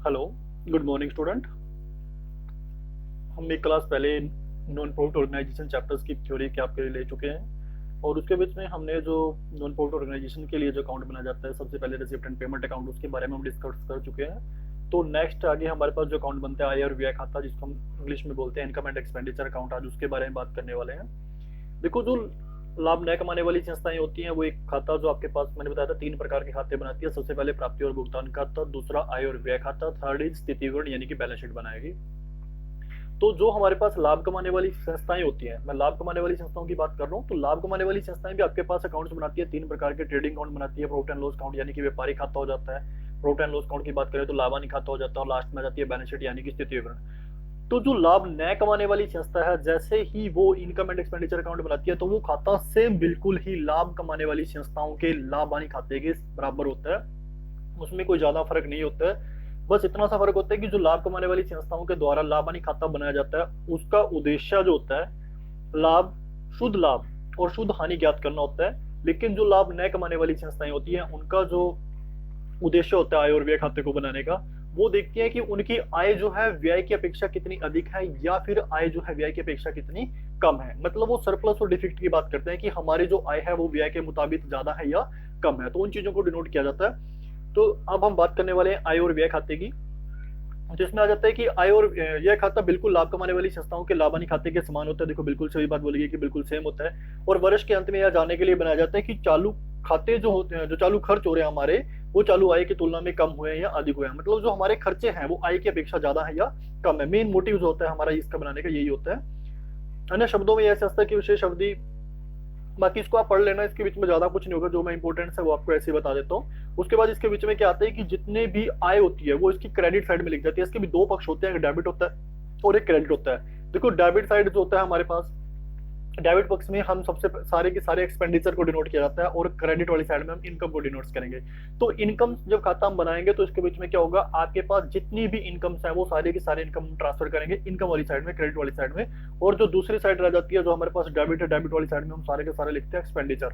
Hello, good morning student. हम एक class पहले नॉन प्रॉफिट ऑर्गेनाइजेशन चैप्टर्स की थ्योरी के आपके लिए ले चुके हैं और उसके बीच में हमने जो नॉन प्रॉफिट ऑर्गेनाइजेशन के लिए जो अकाउंट बनाया जाता है, सबसे पहले रिसिप्ट एंड पेमेंट अकाउंट, उसके बारे में हम डिस्कस कर चुके हैं। तो नेक्स्ट आगे हमारे पास जो अकाउंट बनता है आय और व्यय खाता, जिसको हम इंग्लिश में बोलते हैं इनकम एंड एक्सपेंडिचर अकाउंट, आज उसके बारे में बात करने वाले हैं। देखो, जो लाभ न कमाने वाली संस्थाएं होती हैं वो एक खाता जो आपके पास मैंने बताया था 3 प्रकार के खाते बनाती है। सबसे पहले प्राप्ति और भुगतान खाता, दूसरा आय और व्यय खाता, थर्ड इज स्थिति विवरण यानी कि बैलेंस शीट बनाएगी। तो जो हमारे पास लाभ कमाने वाली संस्थाएं होती हैं, मैं लाभ कमाने वाली संस्थाओं की बात कर रहा हूँ, तो लाभ कमाने वाली संस्थाएं भी आपके पास अकाउंट्स बनाती है। 3 प्रकार के ट्रेडिंग अकाउंट बनाती है, प्रॉफिट एंड लॉस अकाउंट यानी कि व्यापारिक खाता हो जाता है, प्रॉफिट एंड लॉस अकाउंट की बात करें तो लाभानी खाता हो जाता है, और लास्ट में जाती है बैलेंस शीट यानी कि स्थिति विवरण। तो जो लाभ न कमाने वाली संस्था है, जैसे ही वो इनकम एंड एक्सपेंडिचर अकाउंट बनाती है तो वो खाता सेम बिल्कुल ही लाभ कमाने वाली संस्थाओं के लाभ हानि खाते के बराबर होता है, उसमें कोई ज्यादा फर्क नहीं होता है। बस इतना सा फर्क होता है कि जो लाभ कमाने वाली संस्थाओं के द्वारा लाभ हानि खाता बनाया जाता है उसका उद्देश्य जो होता है लाभ, शुद्ध लाभ और शुद्ध हानि ज्ञात करना होता है। लेकिन जो लाभ न कमाने वाली संस्थाएं होती हैं उनका जो उद्देश्य होता है आय और व्यय खाते को बनाने का, वो देखती है कि उनकी आय जो है व्यय की अपेक्षा कितनी अधिक है या फिर आय जो है व्यय की अपेक्षा कितनी कम है। मतलब वो सरप्लस और डिफिक्ट की बात करते हैं कि हमारी जो आय है वो व्यय के मुताबिक ज्यादा है या कम है, तो उन चीजों को डिनोट किया जाता है। तो अब हम बात करने वाले हैं आय और व्यय खाते की, जिसमें आ जाता है कि आय और यह खाता बिल्कुल लाभ कमाने वाली संस्थाओं के लाभ हानि खाते के समान होता है। देखो, बिल्कुल सही बात बोली गई कि बिल्कुल सेम होता है। और वर्ष के अंत में यह जानने के लिए बनाया जाता है कि चालू खाते जो होते हैं, जो चालू खर्च हो रहे हैं हमारे, वो चालू आय की तुलना में कम हुए हैं या अधिक हुए हैं। मतलब जो हमारे खर्चे हैं वो आय की अपेक्षा ज्यादा है या कम है। मेन मोटिव जो होता है हमारा इसका बनाने का यही होता है। अन्य शब्दों में यह संस्था की विशेष अवधि, बाकी इसको आप पढ़ लेना, इसके बीच में ज्यादा कुछ नहीं होगा, जो मैं इंपॉर्टेंस है वो आपको ऐसे ही बता देता हूँ। उसके बाद इसके बीच में क्या आता है कि जितने भी आय होती है वो इसकी क्रेडिट साइड में लिख जाती है। इसके भी 2 पक्ष होते हैं, एक डेबिट होता है और एक क्रेडिट होता है। देखो, डेबिट साइड जो होता है हमारे पास, डेबिट पक्ष में हम सबसे सारे के सारे एक्सपेंडिचर को डिनोट किया जाता है और क्रेडिट वाली साइड में हम इनकम को डिनोट करेंगे। तो इनकम जब खाता हम बनाएंगे तो इसके बीच में क्या होगा, आपके पास जितनी भी इनकम्स है वो सारे की सारे इनकम ट्रांसफर करेंगे इनकम वाली साइड में, क्रेडिट वाली साइड में। और जो दूसरी साइड रह जाती है जो हमारे पास डेबिट है, डेबिट वाली साइड में हम सारे के सारे लिखते हैं एक्सपेंडिचर।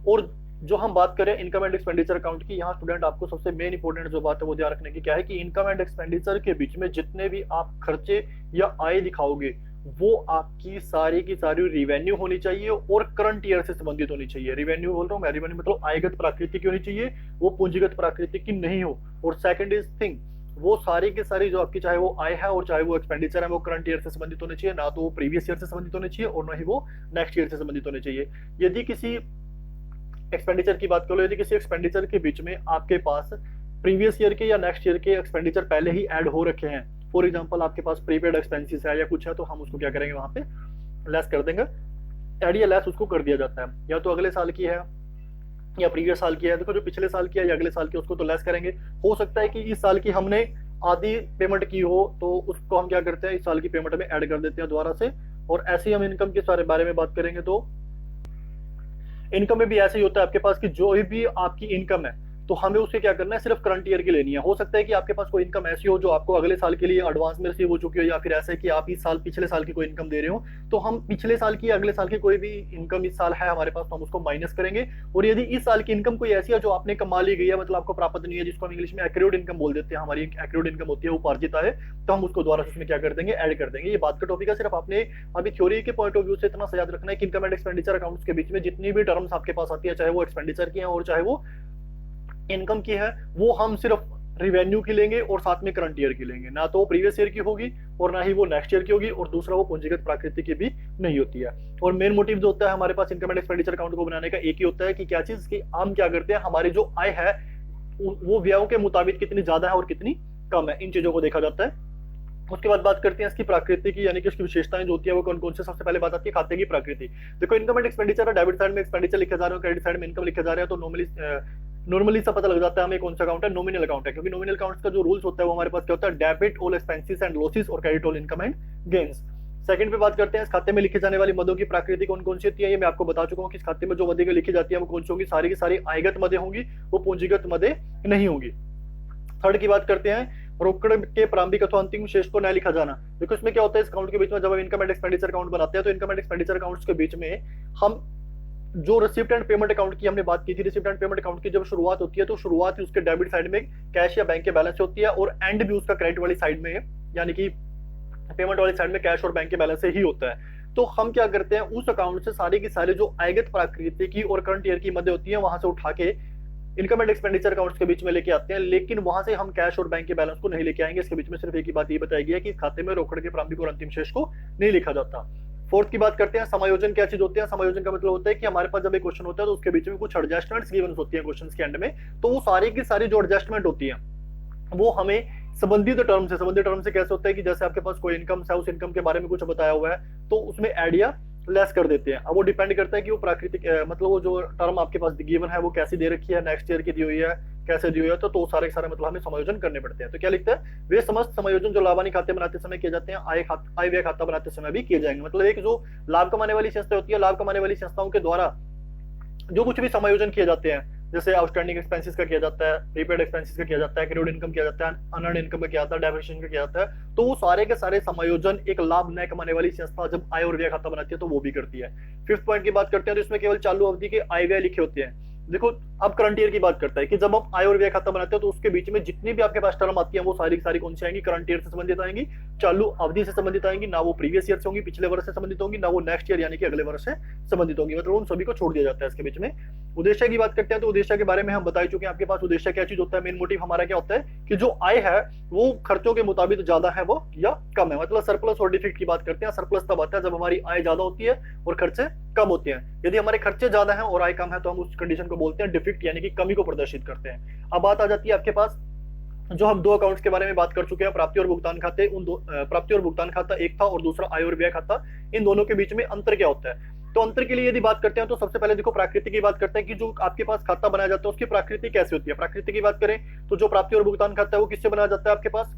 और जो हम बात करें इनकम एंड एक्सपेंडिचर अकाउंट की, यहाँ स्टूडेंट आपको सबसे मेन इंपॉर्टेंट जो बात है वो ध्यान रखने की क्या है कि इनकम एंड एक्सपेंडिचर के बीच में जितने भी आप खर्चे या आय दिखाओगे वो आपकी सारी की सारी रिवेन्यू होनी चाहिए और करंट ईयर से संबंधित होनी चाहिए। रिवेन्यू बोल रहा हूँ मैं, रिवेन्यू मतलब आयगत प्राकृतिक की होनी चाहिए, वो पूंजीगत प्राकृतिक की नहीं हो। और सेकंड इज थिंग, वो सारी की सारी जो आपकी चाहे वो आय है और चाहे वो एक्सपेंडिचर है वो करंट ईयर से संबंधित होने चाहिए, ना तो वो प्रीवियस ईयर से संबंधित होने चाहिए और ना ही वो नेक्स्ट ईयर से संबंधित होने चाहिए। यदि किसी एक्सपेंडिचर की बात करो, यदि किसी एक्सपेंडिचर के बीच में आपके पास प्रीवियस ईयर के या नेक्स्ट ईयर के एक्सपेंडिचर पहले ही ऐड हो रखे हैं, फॉर एग्जांपल आपके पास प्रीपेड एक्सपेंसेस है या कुछ है, तो हम उसको क्या करेंगे, वहां पे लेस कर देंगे। ऐड या लेस उसको कर दिया जाता है, या तो अगले साल की है या प्रीवियस साल की है। देखो, जो पिछले साल की है या अगले साल की उसको तो लेस करेंगे। हो सकता है कि इस साल की हमने आधी पेमेंट की हो तो उसको हम क्या करते हैं, इस साल की पेमेंट में ऐड कर देते हैं दोबारा से। और ऐसे ही हम इनकम के सारे बारे में बात करेंगे तो इनकम में भी ऐसे ही होता है आपके पास कि जो भी आपकी इनकम है तो हमें उसे क्या करना है, सिर्फ करंट ईयर की लेनी है। हो सकता है कि आपके पास कोई इनकम ऐसी हो जो आपको अगले साल के लिए एडवांस में रिसीव हो चुकी हो, या फिर ऐसे कि आप इस साल पिछले साल की कोई इनकम दे रहे हो, तो हम पिछले साल की अगले साल की कोई भी इनकम इस साल है हमारे पास तो हम उसको माइनस करेंगे। और यदि इस साल की इनकम कोई ऐसी है जो आपने कमा ली गई है, मतलब आपको प्राप्त नहीं है, जिसको हम इंग्लिश में एक्रूड इनकम बोल देते हैं, हमारी एक्रूड इनकम होती है, उपार्जित है, तो हम उसको दोबारा उसमें क्या कर देंगे, ऐड कर देंगे। ये बात का टॉपिक है, सिर्फ आपने अभी थ्योरी के पॉइंट ऑफ व्यू से इतना सा याद रखना है कि इनकम एंड एक्सपेंडिचर अकाउंट्स के बीच में जितनी भी टर्म्स आपके पास आती है, चाहे वो एक्सपेंडिचर की है और चाहे वो इनकम की है, वो हम सिर्फ रिवेन्यू की लेंगे और साथ में करंट ईयर की लेंगे, ना तो वो प्रीवियस ईयर की होगी और ना ही वो नेक्स्ट ईयर की होगी, और दूसरा वो पूंजीगत प्राकृतिक की भी नहीं होती है। और मेन मोटिव जो होता है हमारे पास इनकम एंड एक्सपेंडिचर अकाउंट को बनाने का एक ही होता है कि क्या चीज की हम क्या करते हैं, हमारी जो आय है वो व्ययों के मुताबिक कितनी ज्यादा है और कितनी कम है, इन चीजों को देखा जाता है। उसके बाद बात करते हैं इसकी प्रकृति की, यानी कि उसकी विशेषताएं जो होती है वो कौन कौन से। सबसे पहले बात आती है खाते की प्रकृति। देखो, इनकम एंड एक्सपेंडिचर है, डेबिट साइड में एक्सपेंडिचर लिखे जा रहे हो, क्रेडिट साइड में इनकम लिखे जा रहे हैं, तो नॉर्मली सा पता लग जाता है हमें कौन सा अकाउंट है, नॉमिनल अकाउंट है। क्योंकि नॉमिनल अकाउंट्स का जो रूल्स होता है वो हमारे पास क्या होता है, debit all expenses and losses और credit all income and gains. Second पे बात करते हैं इस खाते में लिखे जाने वाली मदों की प्रकृति कौन कौन सी होती है। ये मैं आपको बता चुका हूँ कि इस खाते में जो मदें लिखी जाती है वो कौन सी होंगी, सारी की सारी आयगत मदें होंगी, वो पूंजीगत मदें नहीं होंगी। थर्ड की बात करते हैं रोकड़ के प्रारंभिक अथवा अंतिम शेष को न लिखा जाना। देखो, इसमें क्या होता है, इस अकाउंट के बीच में जब हम इनकम एंड एक्सपेंडिचर अकाउंट बनाते हैं तो इनकम एंड एक्सपेंडिचर अकाउंट्स के बीच में हम जो रिसिप्ट एंड पेमेंट अकाउंट की हमने बात की थी, रिसिप्ट एंड पेमेंट अकाउंट की जब शुरुआत होती है तो शुरुआत ही उसके डेबिट साइड में कैश या बैंक के बैलेंस से होती है, और एंड भी उसका क्रेडिट वाली साइड में है, यानी कि पेमेंट वाली साइड में कैश और बैंक के बैलेंस से ही होता है। तो हम क्या करते हैं, उस अकाउंट से सारी की सारी जो आयगत प्राकृतिक की और करंट ईयर की मदद होती है वहां से उठा के इनकम एंड एक्सपेंडिचर अकाउंट्स के बीच में लेके आते हैं, लेकिन वहां से हम कैश और बैंक के बैलेंस को नहीं लेके आएंगे। इसके बीच में सिर्फ एक ही बात ये बताई गई है कि खाते में रोकड़ के प्रारंभिक और अंतिम शेष को नहीं लिखा जाता। फोर्थ की बात करते हैं, समायोजन क्या चीज होते हैं। समायोजन का मतलब होता है कि हमारे पास जब एक क्वेश्चन होता है तो उसके बीच में कुछ एडजस्टमेंट्स गिवन होती है क्वेश्चन के एंड में, तो वो सारी की सारी जो एडजस्टमेंट होती है वो हमें संबंधित टर्म से कैसे होता है कि जैसे आपके पास कोई इनकम है, उस इनकम के बारे में कुछ बताया हुआ है तो उसमें एड या लेस कर देते हैं। अब वो डिपेंड करता है कि वो प्राकृतिक मतलब वो जो टर्म आपके पास गिवन है वो कैसी दे रखी है, नेक्स्ट ईयर की दी हुई है, कैसे दी हुई है, तो सारे सारे मतलब हमें समायोजन करने पड़ते हैं। तो क्या लिखता है, वे समस्त समायोजन जो लाभानी खाते बनाते समय किए जाते हैं आय व्यय खाता बनाते समय भी किए जाएंगे। मतलब एक जो लाभ कमाने वाली संस्था होती है, लाभ कमाने वाली संस्थाओं के द्वारा जो कुछ भी समायोजन किए जाते हैं, जैसे आउटस्टैंडिंग एक्सपेंसेस का किया जाता है, प्रीपेड एक्सपेंसेस का किया जाता है, क्रेडिट इनकम किया जाता है, अनअर्न्ड इनकम का किया जाता है, डेप्रिसिएशन का किया जाता है, तो वो सारे के सारे समायोजन एक लाभ न कमाने वाली संस्था जब आय और व्यय खाता बनाती है तो वो भी करती है। फिफ्थ पॉइंट की बात करते हैं तो इसमें केवल चालू अवधि के आय व्यय लिखे होते हैं। देखो अब करंट ईयर की बात करता है कि जब हम आय और व्यय खाता बनाते हैं तो उसके बीच में जितनी भी आपके पास टर्म आती है वो सारी की सारी कौन सी आएंगी, करंट ईयर से संबंधित आएंगी, चालू अवधि से संबंधित आएंगी, ना वो प्रीवियस ईयर से होंगी, पिछले वर्ष से संबंधित होंगी, ना वो नेक्स्ट ईयर यानी कि अगले वर्ष से संबंधित होंगी, मतलब उन सभी को छोड़ दिया जाता है इसके बीच में। उद्देश्य की बात करते हैं तो उद्देश्य के बारे में हम बता चुके हैं आपके पास। उद्देश्य क्या चीज होता है, मेन मोटिव हमारा क्या होता है कि जो आय है वो खर्चों के मुताबिक ज्यादा है वो या कम है। मतलब सरप्लस और डिफिक्ट की बात करते हैं, सरप्लस तब आता है जब हमारी आय ज्यादा होती है और खर्चे कम होते हैं। यदि हमारे खर्चे ज्यादा हैं और आय कम है तो हम उस कंडीशन को बोलते हैं डिफिक्ट, यानी कि कमी को प्रदर्शित करते हैं। अब बात आ जाती है आपके पास जो हम दो अकाउंट्स के बारे में बात कर चुके हैं, प्राप्ति और भुगतान खाते। उन दो प्राप्ति और भुगतान खाता एक था और दूसरा आय और व्यय खाता। इन दोनों के बीच में अंतर क्या होता है, तो अंतर के लिए यदि बात करते हैं तो सबसे पहले देखो प्रकृति की बात करते हैं कि जो आपके पास खाता बनाया जाता है उसकी प्रकृति कैसी होती है। प्रकृति की बात करें तो जो प्राप्ति और भुगतान खाता है वो किससे बनाया जाता है आपके पास,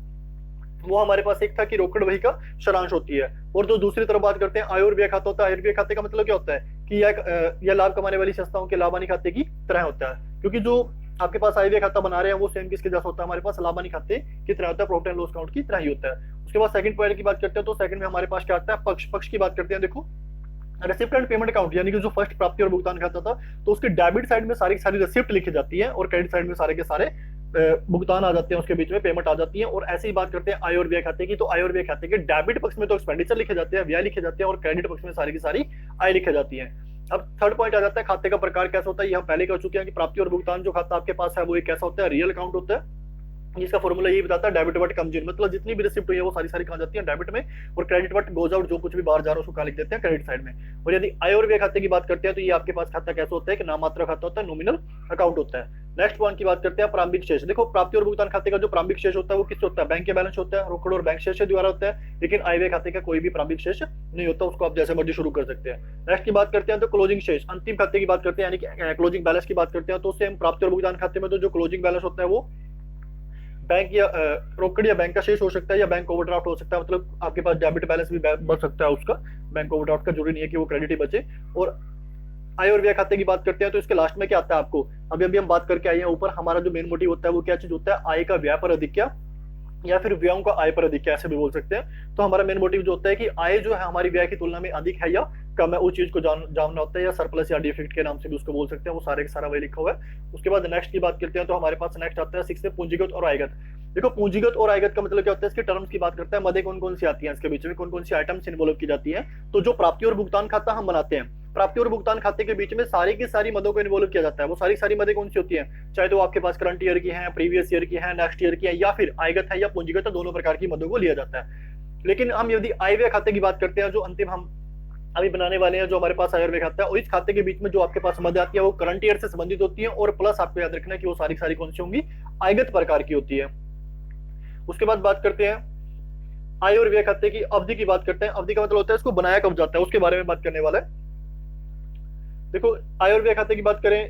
वो हमारे पास एक था कि रोकड़ वही का सारांश होती है। और जो दूसरी तरफ बात करते हैं आय और व्यय खाता होता है, आय और व्यय खाते का मतलब क्या होता है कि यह लाभ कमाने वाली संस्थाओं के लाभानी खाते की तरह होता है, क्योंकि जो आपके पास आय व्यय खाता बना रहे हैं वो सेम किसके जैसा होता है, हमारे पास लाभानी खाते की तरह होता है, प्रॉफिट एंड लॉस अकाउंट की तरह ही होता है। उसके बाद सेकंड पॉइंट की बात करते हैं तो सेकंड में हमारे पास क्या आता है, पक्ष की बात करते हैं। देखो रिसिप्ट एंड पेमेंट अकाउंट यानी कि जो फर्स्ट प्राप्ति और भुगतान खाता था तो उसके डेबिट साइड में सारी की सारी रिसिप्ट लिखी जाती है और क्रेडिट साइड में सारे के सारे भुगतान आ जाते हैं, उसके बीच में पेमेंट आ जाती है। और ऐसे ही बात करते हैं आय और व्यय खाते की, तो आय और व्यय खाते के डेबिट पक्ष में तो एक्सपेंडिचर लिखे जाते हैं, व्यय लिखे जाते हैं, और क्रेडिट पक्ष में सारी की सारी आय लिखे जाती है। अब थर्ड पॉइंट आ जाता है खाते का प्रकार कैसा होता है। ये हम पहले कर चुके हैं कि प्राप्ति और भुगतान जो खाता आपके पास है वो एक कैसा होता है, रियल अकाउंट होता है, जिसका फॉर्मूला यही बताता है डेबिट बट कम जीरो, मतलब जितनी भी रिसिप्ट हुई है वो सारी सारी कहाँ जाती है, डेबिट में, और क्रेडिट बट गोज आउट, जो कुछ भी बाहर जा रहा है उसको कहाँ लिख देते हैं, क्रेडिट साइड में। और यदि आय और व्यय खाते की बात करते हैं तो ये आपके पास खाता कैसा होता है कि नाममात्र खाता होता है, नॉमिनल अकाउंट होता है। नेक्स्ट पॉइंट की बात करते हैं प्रारंभिक शेष। देखो प्राप्ति और भुगतान खाते का जो प्रारंभिक शेष होता है वो किससे होता है, बैंक के बैलेंस होता है, रोकड़ और बैंक शेष के द्वारा होता है, लेकिन आय व्यय खाते का कोई भी प्रारंभिक शेष नहीं होता, उसको आप जैसे मर्जी शुरू कर सकते हैं। नेक्स्ट की बात करते हैं तो क्लोजिंग शेष, अंतिम खाते की बात करते हैं, यानी कि क्लोजिंग बैलेंस की बात करते हैं। तो उससे हम प्राप्ति और भुगतान खाते में तो जो क्लोजिंग बैलेंस होता है वो बैंक या रोकड़ या बैंक का शेष हो सकता है या बैंक ओवरड्राफ्ट हो सकता है, मतलब आपके पास डेबिट बैलेंस भी बच सकता है उसका, बैंक ओवरड्राफ्ट का जरूरी नहीं है कि वो क्रेडिट ही बचे। और आय और व्यय खाते की बात करते हैं तो इसके लास्ट में क्या आता है आपको, अभी हम बात करके आए हैं ऊपर, हमारा जो मेन मोटिव होता है वो क्या चीज होता है, आय का व्यय पर अधिक्य या फिर व्ययों का आय पर अधिक्य, ऐसे भी बोल सकते हैं। तो हमारा मेन मोटिव जो होता है कि आय जो है हमारी व्यय की तुलना में अधिक है या कम है, उस चीज को जानना होता है, या सरप्लस या डिफिक्ट के नाम से भी उसको बोल सकते हैं, वो सारे का सारा वही लिखा हुआ है। उसके बाद नेक्स्ट की बात करते हैं तो हमारे पास नेक्स्ट आता है 6 में पूंजीगत और आयगत। देखो पूंजीगत और आयगत का मतलब क्या होता है, इसके टर्म्स की बात करते हैं, मदे कौन कौन सी आती है, इसके बीच में कौन कौन सी आइटम्स इन्वॉल्व की जाती है। तो जो प्राप्ति और भुगतान खाता हम बनाते हैं, प्राप्ति और भुगतान खाते के बीच में सारी की सारी मदों को इन्वॉल्व किया जाता है। वो सारी सारी मदें कौन सी होती हैं, चाहे तो आपके पास करंट ईयर की है, प्रीवियस ईयर की है, नेक्स्ट ईयर की है, या फिर आयगत है या पूंजीगत है, दोनों प्रकार की मदों को लिया जाता है। लेकिन हम यदि आय व्यय खाते की बात करते हैं, जो अंतिम हम अभी बनाने वाले हैं, जो हमारे पास आय और व्यय खाता है, और इस खाते के बीच में जो आपके पास मद आती है वो करंट ईयर से संबंधित होती है, और प्लस आपको याद रखना है कि वो सारी सारी कौन सी होंगी, आयगत प्रकार की होती है। उसके बाद बात करते हैं आय और व्यय खाते की अवधि की बात करते हैं। अवधि का मतलब होता है इसको बनाया कब जाता है, उसके बारे में बात करने वाला है। देखो आय और व्यय खाते की बात करें,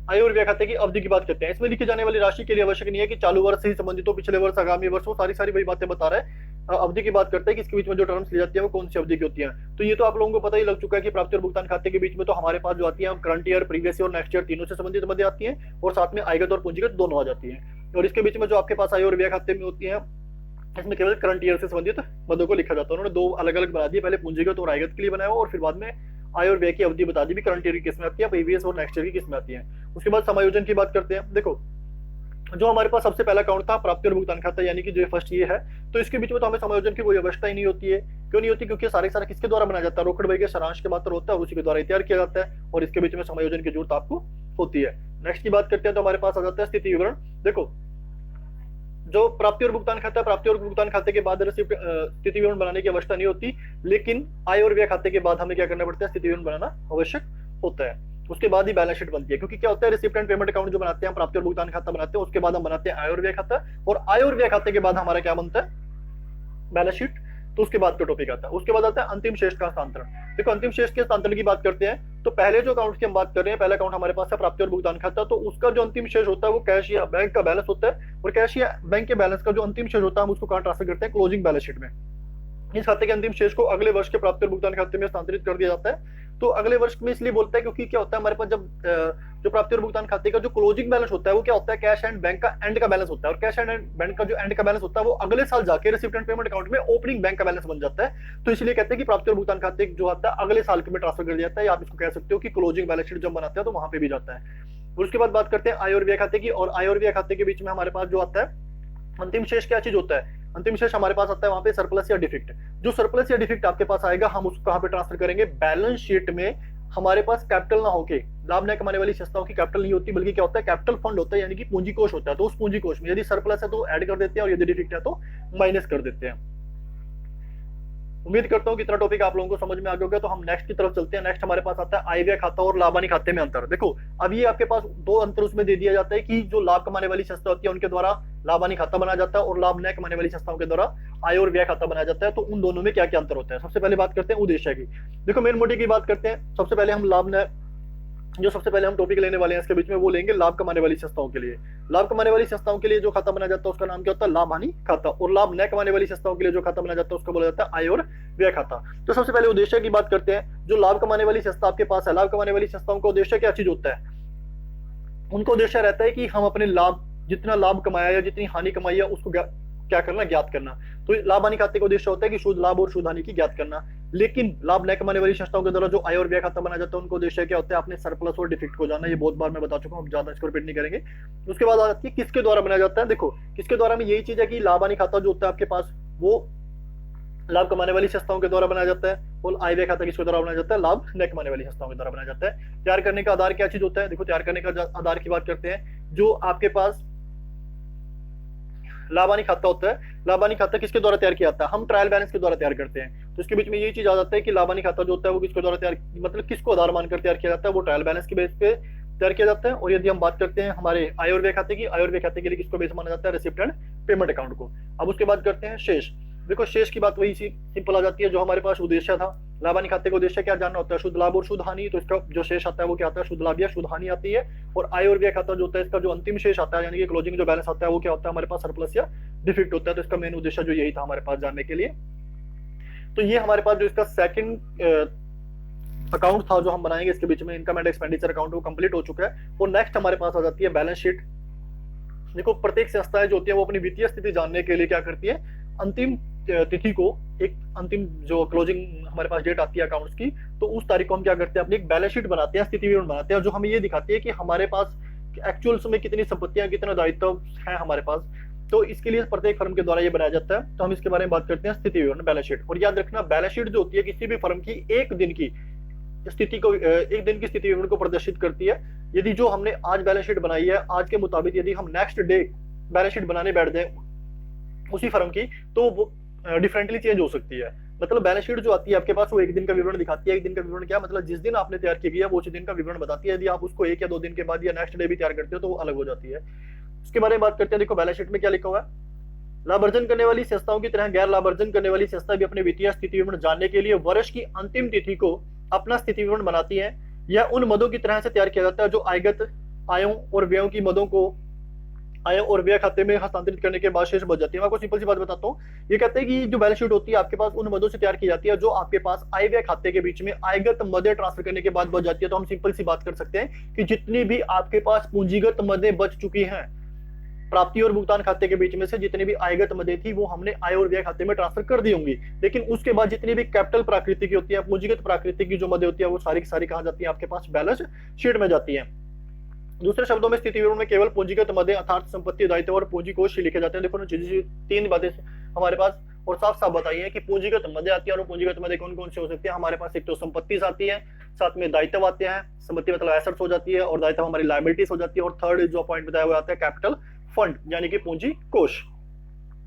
आय और व्यय खाते की अवधि की बात करते हैं। इसमें लिखी जाने वाली राशि के लिए आवश्यक नहीं है कि चालू वर्ष से ही संबंधित हो, पिछले वर्ष, आगामी वर्ष हो, सारी सारी वही बातें बता रहा है। अवधि की बात करते हैं कि इसके बीच में जो टर्म्स ली जाती है वो कौन सी अवधि की होती है। तो ये तो आप लोगों को पता ही लग चुका है कि प्राप्ति और भुगतान खाते के बीच में तो हमारे पास जो आती है करंट ईयर, प्रीवियस ईयर और नेक्स्ट ईयर तीनों से संबंधित मदें आती है, और साथ में आयगत और पूंजीगत दोनों आ जाती है। और इसके बीच में जो आपके पास आय और व्यय खाते में होती है, इसमें केवल करंट ईयर से संबंधित मदों को लिखा जाता है। उन्होंने दो अलग अलग बना दिए, पहले पूंजीगत और आयगत के लिए बनाया और फिर बाद में आय और व्यय की अवधि बता दी भी करंट ईयर की किस में आती है, प्रीवियस और नेक्स्ट ईयर की किस में आती है। उसके बाद समायोजन की बात करते हैं। देखो जो हमारे पास सबसे पहला अकाउंट था प्राप्ति और भुगतान खाता, यानी कि जो फर्स्ट ये है, तो इसके बीच में तो हमें समायोजन की कोई आवश्यकता ही नहीं होती है। क्यों नहीं होती? क्योंकि सारे सारा किसके द्वारा बनाया जाता है, रोकड़ बही के सारांश के मात्र होता है और उसी के द्वारा तैयार किया जाता है, और इसके बीच में समायोजन की जरूरत आपको होती है। नेक्स्ट की बात करते हैं तो हमारे पास आ जाता है स्थिति विवरण। देखो जो प्राप्ति और भुगतान खाता है, प्राप्ति और भुगतान खाते के बाद रिसिप्ट स्थिति विवरण बनाने की आवश्यकता नहीं होती, लेकिन आय और व्यय खाते के बाद हमें क्या करना पड़ता है, स्थिति विवरण बनाना आवश्यक होता है। उसके बाद ही बैलेंस शीट बनती है, क्योंकि क्या होता है रिसिप्ट एंड पेमेंट अकाउंट जो बनाते हैं, प्राप्ति और भुगतान खाता बनाते हैं, उसके बाद हम बनाते हैं आय और व्यय खाता, और आय और व्यय खाते के बाद हमारा क्या बनता है, बैलेंस शीट। तो उसके बाद का टॉपिक आता है, उसके बाद आता है अंतिम शेष का हस्तांतरण। देखो अंतिम शेष के हस्तांतरण की बात करते हैं तो पहले जो अकाउंट की हम बात कर रहे हैं, पहला अकाउंट हमारे पास है प्राप्ति और भुगतान खाता, तो उसका जो अंतिम शेष होता है वो कैश या बैंक का बैलेंस होता है, और कैश या बैंक के बैलेंस का जो अंतिम शेष होता है हम उसको कहां ट्रांसफर करते हैं, क्लोजिंग बैलेंस शीट में। इस खाते के अंतिम शेष को अगले वर्ष के प्राप्ति और भुगतान खाते में हस्तांतरित कर दिया जाता है। तो अगले वर्ष में इसलिए बोलता है क्योंकि क्या होता है हमारे पास जब जो प्राप्ति और भुगतान खाते का जो क्लोजिंग बैलेंस होता है वो क्या होता है, कैश एंड बैंक का एंड का बैलेंस होता है, और कैश एंड बैंक का जो एंड का बैलेंस होता है वो अगले साल जाके रिसिप्ट एंड पेमेंट अकाउंट में ओपनिंग बैंक का बैलेंस बन जाता है। तो इसलिए कहते हैं कि प्राप्ति और भुगतान खाते जो आता है अगले साल में ट्रांसफर कर दिया जाता है, या आप इसको कह सकते हो कि क्लोजिंग बैलेंस शीट जब बनाते हैं तो वहां पे भी जाता है। और उसके बाद बात करते हैं आय और व्यय खाते की, और आय और व्यय खाते के बीच में हमारे पास जो आता है अंतिम शेष क्या चीज होता है, अंतिम शेष हमारे पास आता है वहां पे सरप्लस या डिफिक्ट। जो सरप्लस या डिफिक्ट आपके पास आएगा हम उसको कहां पे ट्रांसफर करेंगे, बैलेंस शीट में। हमारे पास कैपिटल ना होके, लाभ न कमाने वाली संस्थाओं की कैपिटल नहीं होती, बल्कि क्या होता है कैपिटल फंड होता है, यानी कि पूंजी कोष होता है। तो उस पूंजी कोष में यदि सरप्लस है तो ऐड कर देते हैं, और यदि डिफिक्ट है तो माइनस कर देते हैं। उम्मीद करता हूं कि इतना टॉपिक आप लोगों को समझ में आ गया होगा। तो हम नेक्स्ट की तरफ चलते हैं। नेक्स्ट हमारे पास आता है आय व्यय खाता और लाभ हानि खाते में अंतर। देखो अब ये आपके पास दो अंतर उसमें दे दिया जाता है कि जो लाभ कमाने वाली संस्था होती है उनके द्वारा लाभ हानि खाता बनाया जाता है, और लाभ न कमाने वाली संस्थाओं के द्वारा आय और व्यय खाता बनाया जाता है। तो उन दोनों में क्या क्या अंतर होता है, सबसे पहले बात करते हैं उद्देश्य की। देखो मेन मोटिव की बात करते हैं। सबसे पहले हम लाभ न जो सबसे पहले हम टॉपिक लेने वाले हैं इसके बीच में वो लेंगे लाभ कमाने वाली संस्थाओं के लिए। लाभ कमाने वाली संस्थाओं के लिए जो खाता बनाया जाता है उसका नाम क्या होता है, लाभ हानि खाता। और लाभ न कमाने वाली संस्थाओं के लिए जो खाता बनाया जाता है उसका बोला जाता है आय और व्यय खाता। तो सबसे पहले उद्देश्य की बात करते हैं। जो लाभ कमाने वाली संस्था आपके पास है, लाभ कमाने वाली संस्थाओं का उद्देश्य क्या चीज होता है, उनका उद्देश्य रहता है कि हम अपने लाभ जितना लाभ कमाया या जितनी हानि कमाई है उसको क्या करना, ज्ञात करना। तो लाभ हानि खाते का उद्देश्य होता है कि शुद्ध लाभ और शुद्ध हानि की ज्ञात करना। लेकिन लाभ न कमाने वाली संस्थाओं के द्वारा जो आय और व्यय खाता बनाया जाता है उनका उद्देश्य क्या होता है, अपने सरप्लस और डिफिक्ट को जानना। ये बहुत बार मैं बता चुका हूं, ज्यादा इसको रिपीट नहीं करेंगे। उसके बाद आती है किसके द्वारा बनाया जाता है। देखो किसके द्वारा में यही चीज है कि लाभ हानि खाता जो होता है आपके पास वो लाभ कमाने वाली संस्थाओं के द्वारा बनाया जाता है, और आय व्यय खाता किसके द्वारा बनाया जाता है, लाभ न कमाने वाली संस्थाओं के द्वारा बनाया जाता है। तैयार करने का आधार क्या चीज होता है, देखो तैयार करने का आधार की बात करते हैं। जो आपके पास लाभ हानि खाता होता है, लाभ हानि खाता किसके द्वारा तैयार किया जाता है, हम ट्रायल बैलेंस के द्वारा तैयार करते हैं। तो इसके बीच में यही चीज आ जाता है कि लाभ हानि खाता जो होता है वो किसके द्वारा तैयार, मतलब किसको आधार मानकर तैयार किया जाता है, वो ट्रायल बैलेंस के बेस पे तैयार किया जाता है। और यदि हम बात करते हैं हमारे आय और व्यय खाते की, आय और व्यय खाते के लिए किसको बेस माना जाता है, रिसिप्ट एंड पेमेंट अकाउंट को। अब उसके बाद करते हैं शेष। देखो शेष की बात वही सिंपल आ जाती है जो हमारे पास उद्देश्य था। लाभ हानि खाते का उद्देश्य क्या जानना होता है, शुद्ध लाभ और शुद्ध हानि। तो इसका जो शेष आता है वो क्या आता है, शुद्ध लाभ या शुद्ध हानि आती है। और आय और व्यय खाता जो होता है इसका जो अंतिम शेष आता है, यानी कि क्लोजिंग जो बैलेंस आता है वो क्या होता है हमारे पास, सरप्लस या डिफिक्ट होता है। तो इसका मेन उद्देश्य जो यही था हमारे पास जानने के लिए। तो ये हमारे पास जो इसका सेकंड अकाउंट था जो हम बनाएंगे इसके बीच में, इनकम एंड एक्सपेंडिचर अकाउंट, वो कंप्लीट हो चुका है। और नेक्स्ट हमारे पास आ जाती है बैलेंस शीट। देखो प्रत्येक संस्थाएं जो होती है वो अपनी वित्तीय स्थिति जानने के लिए क्या करती है, अंतिम तिथि को, एक अंतिम जो क्लोजिंग हमारे पास डेट आती है अकाउंट्स की, तो उस तारीख को हम क्या करते हैं, अपनी एक बैलेंस शीट बनाते हैं, स्थिति विवरण बनाते हैं, जो हमें ये दिखाती है कि हमारे पास एक्चुअल्स में कितनी संपत्तियां, कितना दायित्व है हमारे पास। तो इसके लिए प्रत्येक फर्म के द्वारा ये बनाया जाता है। तो हम इसके बारे में बात करते हैं, स्थिति विवरण बैलेंस शीट। और याद रखना बैलेंस शीट जो होती है किसी भी फर्म की एक दिन की स्थिति को, एक दिन की स्थिति विवरण को प्रदर्शित करती है। यदि जो हमने आज बैलेंस शीट बनाई है, आज के मुताबिक यदि हम नेक्स्ट डे बैलेंस शीट बनाने बैठ जाए उसी फर्म की, तो वो डिफरेंटली चेंज हो सकती है। मतलब बैलेंस शीट जो आती है आपके पास वो एक दिन का विवरण दिखाती है। एक दिन का विवरण क्या मतलब, जिस दिन आपने तैयार की गई है वो उसी दिन का विवरण बताती है। यदि आप उसको 1 या 2 दिन के बाद या नेक्स्ट डे भी तैयार करते हो तो वो अलग हो जाती है। उसके बारे में बात करते हैं। देखो बैलेंस शीट में क्या लिखा हुआ है, लाभ अर्जन करने वाली संस्थाओं की तरह गैर लाभ अर्जन करने वाली संस्था भी अपने वित्तीय स्थिति विवरण जानने के लिए वर्ष की अंतिम तिथि को अपना स्थिति विवरण बनाती है। यह उन मदों की तरह से तैयार किया जाता है जो आयगत आयों और व्ययों की मदों को आय और व्यय खाते में हस्तांतरित करने के बाद शेष बच जाती है। मैं आपको सिंपल सी बात बताता हूँ। ये कहते हैं कि जो बैलेंस शीट होती है आपके पास उन मदों से तैयार की जाती है जो आपके पास आय व्यय खाते के बीच में आयगत मदें ट्रांसफर करने के बाद बच जाती है। तो हम सिंपल सी बात कर सकते हैं कि जितनी भी आपके पास पूंजीगत मदें बच चुकी हैं, प्राप्ति और भुगतान खाते के बीच में से जितनी भी आयगत मदें थी वो हमने आय और व्यय खाते में ट्रांसफर कर दी होंगी, लेकिन उसके बाद जितनी भी कैपिटल प्रकृति की होती है, पूंजीगत प्रकृति की जो मदें होती है, वो सारी की सारी कहां जाती है, आपके पास बैलेंस शीट में जाती है। दूसरे शब्दों में स्थिति विवरण में केवल पूंजीगत मदें अर्थात संपत्ति, दायित्व और पूंजी कोष ही लिखे जाते हैं। देखो ना, तीन बातें हमारे पास और साफ साफ बताई है कि पूंजीगत मदें आती है, और पूंजीगत मदें कौन कौन सी हो सकती है हमारे पास। एक तो संपत्ति आती है, साथ में दायित्व आते हैं, संपत्ति मतलब एसेट्स हो जाती है, और दायित्व हमारी लायबिलिटीज हो जाती है, और थर्ड जो पॉइंट बताया हुआ आता है कैपिटल फंड यानी कि पूंजी कोष।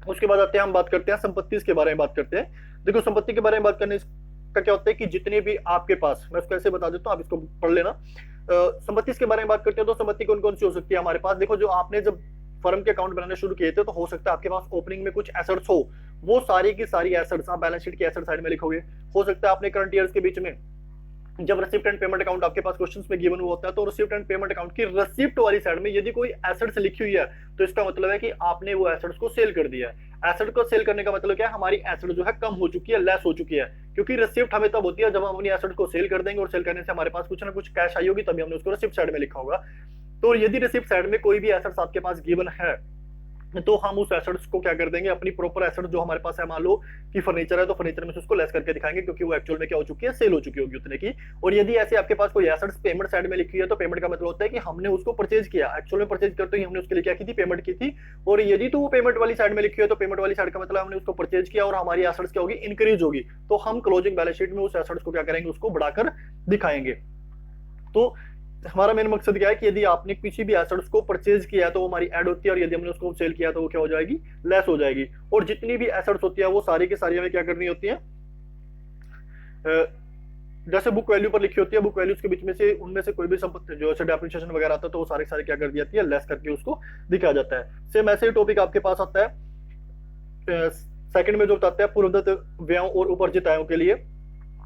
उसके बाद आते हैं, हम बात करते हैं संपत्ति के बारे में बात करते हैं। देखो संपत्ति के बारे में बात करने का क्या होता है कि जितने भी आपके पास, मैं उसको ऐसे बता देता हूँ, आप इसको पढ़ लेना। संपत्ति के बारे में बात करते हैं तो संपत्ति कौन कौन सी हो सकती है हमारे पास। देखो, जो आपने जब फर्म के अकाउंट बनाने शुरू किए थे तो हो सकता है आपके पास ओपनिंग में कुछ एसेट्स हो, वो सारी की सारी एसेट्स आप बैलेंस शीट की एसेट साइड में लिखोगे। हो सकता है आपने करंट ईयर्स के बीच में जब रिसिप्ट एंड पेमेंट अकाउंट आपके पास क्वेश्चंस में गिवन हुआ होता है, तो रिसिप्ट एंड पेमेंट अकाउंट की रिसिप्ट वाली साइड में यदि कोई एसेट्स लिखी हुई है तो इसका मतलब है कि आपने वो एसेट्स को सेल कर दिया है। एसेट को सेल करने का मतलब क्या है, हमारी एसेट जो है कम हो चुकी है, लेस हो चुकी है, क्योंकि रिसिप्ट हमें तब होती है जब हम अपनी एसेट को सेल कर देंगे, और सेल करने से हमारे पास कुछ ना कुछ कैश आई होगी, तभी हमने उसको रिसिप्ट साइड में लिखा होगा। तो यदि रिसिप्ट साइड में कोई भी एसेट्स आपके पास गिवन है तो हम उस एसेट्स को क्या कर देंगे, अपनी प्रॉपर एसेट जो हमारे पास है, मान लो कि फर्नीचर है तो फर्नीचर में से उसको लेस करके दिखाएंगे, क्योंकि वो एक्चुअल में क्या हो चुकी है, सेल हो चुकी होगी उतने की। और यदि ऐसे आपके पास कोई एसेट्स पेमेंट साइड में लिखी है तो पेमेंट का मतलब होता है कि हमने उसको परचेज किया, एक्चुअल में परचेज करते ही हमने उसके लिए क्या की थी, पेमेंट की थी। और यदि तो वो पेमेंट वाली साइड में लिखी है तो पेमेंट वाली साइड का मतलब हमने उसको परचेज किया और हमारी एसेट्स क्या होगी, इंक्रीज होगी। तो हम क्लोजिंग बैलेंस शीट में उस एसेट्स को क्या करेंगे, उसको बढ़ाकर दिखाएंगे। तो हमारा मेन मकसद क्या है कि यदि आपने किसी भी एसेट्स को परचेज किया है तो वो हमारी ऐड होती है, और यदि हमने उसको सेल किया तो वो क्या हो जाएगी, लेस हो जाएगी। और जितनी भी एसेट्स होती है वो सारी की सारी हमें क्या करनी होती है, जैसे बुक वैल्यू पर लिखी होती है, बुक वैल्यूज के बीच में से उनमें से कोई भी संपत्ति जो ऐसे डेप्रिसिएशन वगैरह आता है तो वो सारी सारी क्या कर दी जाती है, लेस करके उसको दिखाया जाता है। सेम ऐसे ही टॉपिक आपके पास आता है सेकंड में जो बताते हैं पूर्वदत्त व्ययों और उपार्जित आयों के लिए।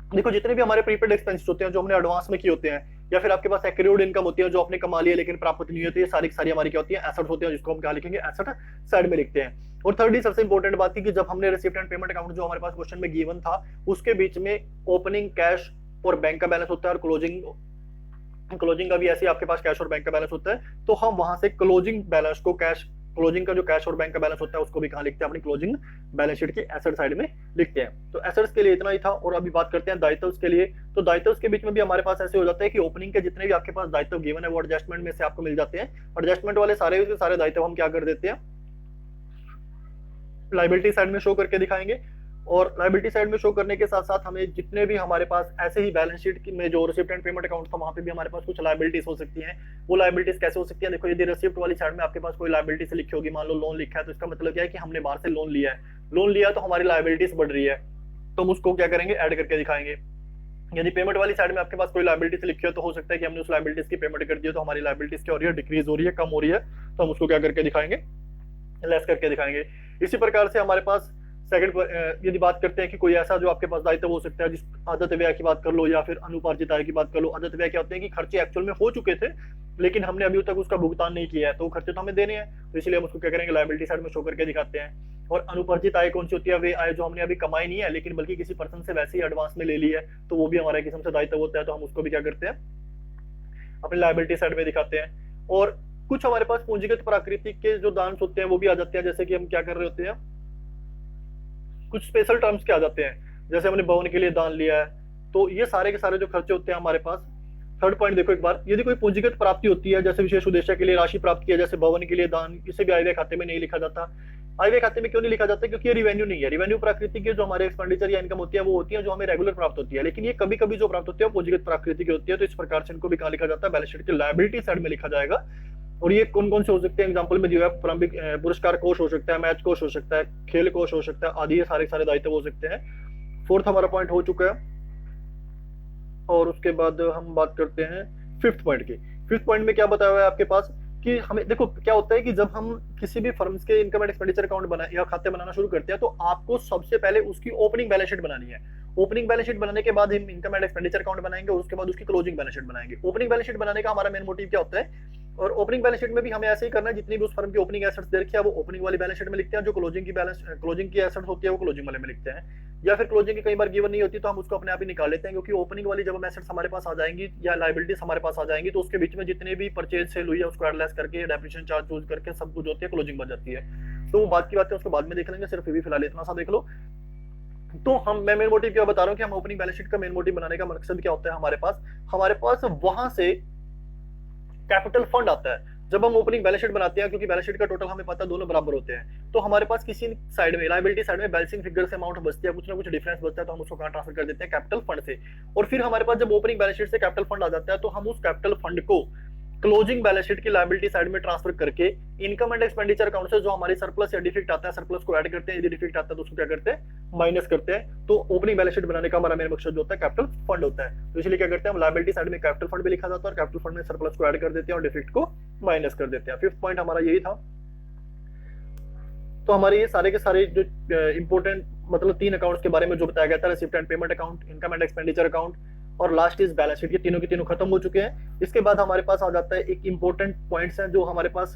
देखो, जितने भी हमारे प्रीपेड एक्सपेंसेस होते हैं जो हमने एडवांस में किए होते हैं, या फिर आपके पास एक्यूर्ड इनकम होती है जो आपने कमा लिया लेकिन प्राप्त नहीं होती है, सारी सारी हमारी क्या होती है, एसेट होते हैं, जिसको हम क्या लिखेंगे, एसेट साइड में लिखते हैं। और थर्ड ही सबसे इंपॉर्टेंट बात थी कि जब हमने रिसिप्ट एंड पेमेंट अकाउंट जो हमारे पास क्वेश्चन में गिवन था, उसके बीच में ओपनिंग कैश और बैंक का बैलेंस होता है, और क्लोजिंग का भी ऐसे आपके पास कैश और बैंक का बैलेंस होता है। तो हम वहां से क्लोजिंग बैलेंस को क्लोजिंग का जो कैश और बैंक का बैलेंस होता है उसको भी कहां लिखते हैं, अपनी क्लोजिंग बैलेंस शीट की एसेट साइड में लिखते हैं। तो एसेट्स के लिए इतना ही था। और अभी बात करते हैं दायित्व के लिए। तो दायित्व के बीच में भी हमारे पास ऐसे हो जाता है कि ओपनिंग के जितने भी आपके पास दायित्व गिवन है वो एडजस्टमेंट में से आपको मिल जाते हैं। एडजस्टमेंट वाले सारे दायित्व हम क्या कर देते हैं, लायबिलिटी साइड में शो करके दिखाएंगे। और लायबिलिटी साइड में शो करने के साथ साथ हमें जितने भी हमारे पास ऐसे ही बैलेंस शीट में जो रिसिप्ट एंड पेमेंट अकाउंट था वहां पे भी हमारे पास कुछ लायबिलिटीज हो सकती हैं। वो लायबिलिटीज कैसे हो सकती है, देखो, यदि रिसिप्ट वाली साइड में आपके पास कोई लायबिलिटी से लिखी होगी, मान लो लोन लिखा है, तो इसका मतलब क्या है कि हमने बाहर से लोन लिया है, लोन लिया तो हमारी लायबिलिटीज बढ़ रही है, तो हम उसको क्या करेंगे, ऐड करके दिखाएंगे। यदि पेमेंट वाली साइड में आपके पास कोई लायबिलिटी से लिखी है तो हो सकता है कि हमने उस लायबिलिटीज की पेमेंट कर दी है, तो हमारी लायबिलिटीज क्या हो रही है, डिक्रीज हो रही है, कम हो रही है, तो हम उसको क्या करके दिखाएंगे, लेस करके दिखाएंगे। इसी प्रकार से हमारे पास सेकंड यदि बात करते हैं कि कोई ऐसा जो आपके पास दायित्व हो सकता है, जिस आदत व्यय की बात कर लो या फिर अनुपार्जित आय की बात कर लो। आदत व्यय क्या होते हैं कि खर्चे एक्चुअल में हो चुके थे लेकिन हमने अभी तक उसका भुगतान नहीं किया है, तो खर्चे तो हमें देने हैं, तो इसलिए हम उसको क्या करेंगे, लायबिलिटी साइड में शो करके दिखाते हैं। और अनुपार्जित आय कौन सी होती है, वे आय जो हमने अभी कमाई नहीं है लेकिन बल्कि किसी पर्सन से वैसे ही एडवांस में ले ली है, तो वो भी हमारा किस्म से दायित्व होता है, तो हम उसको भी क्या करते हैं, अपनी लायबिलिटी साइड में दिखाते हैं। और कुछ हमारे पास पूंजीगत प्रकृति के जो दान होते हैं वो भी आ जाते हैं, जैसे कि हम क्या कर रहे होते हैं, कुछ स्पेशल टर्म्स के आ जाते हैं, जैसे हमने भवन के लिए दान लिया है, तो ये सारे के सारे जो खर्चे होते हैं हमारे पास। थर्ड पॉइंट देखो एक बार, यदि कोई पूंजीगत प्राप्ति होती है, जैसे विशेष उद्देश्य के लिए राशि प्राप्त किया, जैसे भवन के लिए दान, इसे भी आय व्यय खाते में नहीं लिखा जाता। आय व्यय खाते में क्यों नहीं लिखा जाता, क्योंकि ये रिवेन्यू नहीं है। रिवेन्यू प्रकृति की जो हमारे एक्सपेंडिचर या इनकम होती है वो होती है जो हमें रेगुलर प्राप्त होती है, लेकिन ये कभी कभी जो प्राप्त होती है वो पूंजीगत प्रकृति की होती है, तो इस प्रकार से इनको भी कहां लिखा जाता है, बैलेंस शीट की लायबिलिटी साइड में लिखा जाएगा। और ये कौन कौन से हो सकते हैं, एग्जांपल में दिया है, प्रारंभिक पुरस्कार कोष हो सकता है, मैच कोष हो सकता है, खेल कोष हो सकता है, आदि ये सारे सारे दायित्व हो सकते हैं। फोर्थ हमारा पॉइंट हो चुका है। और उसके बाद हम बात करते हैं फिफ्थ पॉइंट की। फिफ्थ पॉइंट में क्या बताया हुआ है आपके पास कि हमें देखो क्या होता है कि जब हम किसी भी फर्म्स के इनकम एंड एक्सपेंडिचर अकाउंट बना या खाते बनाना शुरू करते हैं तो आपको सबसे पहले उसकी ओपनिंग बैलेंस शीट बनानी है। ओपनिंग बैलेंस शीट बनाने के बाद हम इनकम एंड एक्सपेंडिचर अकाउंट बनाएंगे और उसके बाद उसकी क्लोजिंग बैलेंस शीट बनाएंगे। ओपनिंग बैलेंस शीट बनाने का हमारा मेन मोटिव क्या होता है, और ओपनिंग बैलेंस शीट में भी हमें ऐसे ही करना है, जितनी भी उस फर्म की ओपनिंग एसेट्स दे रखी है वो ओपनिंग वाली बैलेंस शीट में लिखते हैं, जो क्लोजिंग की एसेट्स होती है वो क्लोजिंग वाले में लिखते हैं। या फिर क्लोजिंग की कई बार गिवन नहीं होती तो हम उसको अपने आप ही निकाल लेते हैं, क्योंकि ओपनिंग वाली जब हम एसेट्स हमारे पास आ जाएंगी या लाइबिलिटीज हमारे पास आ जाएंगी तो उसके बीच में जितने भी परचेज सेल हुई है उसको एड लेस करके डेप्रिसिएशन चार्ज यूज करके सब कुछ होती है, क्लोजिंग बन जाती है। तो वो बात की बात है उसको बाद में देख लेंगे, सिर्फ अभी फिलहाल इतना सा देख लो। तो मैं मेन मोटिव क्या बता रहा हूँ कि हम ओपनिंग बैलेंस शीट का मेन मोटिव बनाने का मकसद क्या होता है, हमारे पास वहां से कैपिटल फंड आता है जब हम ओपनिंग बैलेंस शीट बनाते हैं, क्योंकि बैलेंस शीट का टोटल हमें पता है दोनों बराबर होते हैं। तो हमारे पास किसी साइड में लायबिलिटी साइड में बैलेंसिंग फिगर से अमाउंट बचती है, कुछ ना कुछ डिफरेंस बचता है, तो हम उसको कहां ट्रांसफर कर देते हैं, कैपिटल फंड से। और फिर हमारे पास जब ओपनिंग बैलेंस शीट से कैपिटल फंड आ जाता है तो हम उस कैपिटल फंड को क्लोजिंग बैलेंस शीट की लायबिलिटी साइड में ट्रांसफर करके इनकम एंड एक्सपेंडिचर अकाउंट से जो हमारी सरप्लस या डिफिक्ट आता है, सरप्लस को ऐड करते हैं, यदि डिफिक्ट आता है तो उसको क्या करते हैं, माइनस करते हैं। तो ओपनिंग बैलेंस शीट बनाने का हमारा मेन मकसद जो होता है कैपिटल फंड होता है। तो इसलिए क्या करते हैं हम लायबिलिटी साइड में कैपिटल फंड भी लिखा जाता है और कैपिटल फंड में सरप्लस को ऐड कर देते हैं और डिफिक्ट को माइनस कर देते हैं। फिफ्थ पॉइंट हमारा यही था। तो हमारे ये सारे के सारे जो इंपॉर्टेंट मतलब 3 अकाउंट्स के बारे में जो बताया गया था, receipt and payment account, income and expenditure account और लास्ट इज बैलेंस शीट, ये तीनों के तीनों खत्म हो चुके हैं। इसके बाद हमारे पास आ जाता है एक इंपॉर्टेंट पॉइंट्स हैं जो हमारे पास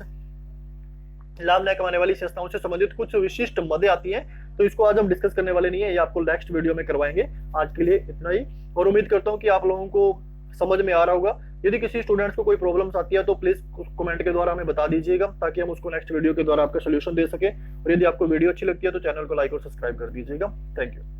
लाभ न कमाने वाली संस्थाओं से संबंधित कुछ विशिष्ट मदें आती हैं। तो इसको आज हम डिस्कस करने वाले नहीं है, ये आपको नेक्स्ट वीडियो में करवाएंगे। आज के लिए इतना ही, और उम्मीद करता हूँ कि आप लोगों को समझ में आ रहा होगा। यदि किसी स्टूडेंट्स को कोई प्रॉब्लम्स आती है तो प्लीज कमेंट के द्वारा हमें बता दीजिएगा, ताकि हम उसको नेक्स्ट वीडियो के द्वारा आपका सोल्यूशन दे सके। और यदि आपको वीडियो अच्छी लगती है तो चैनल को लाइक और सब्सक्राइब कर दीजिएगा। Thank you.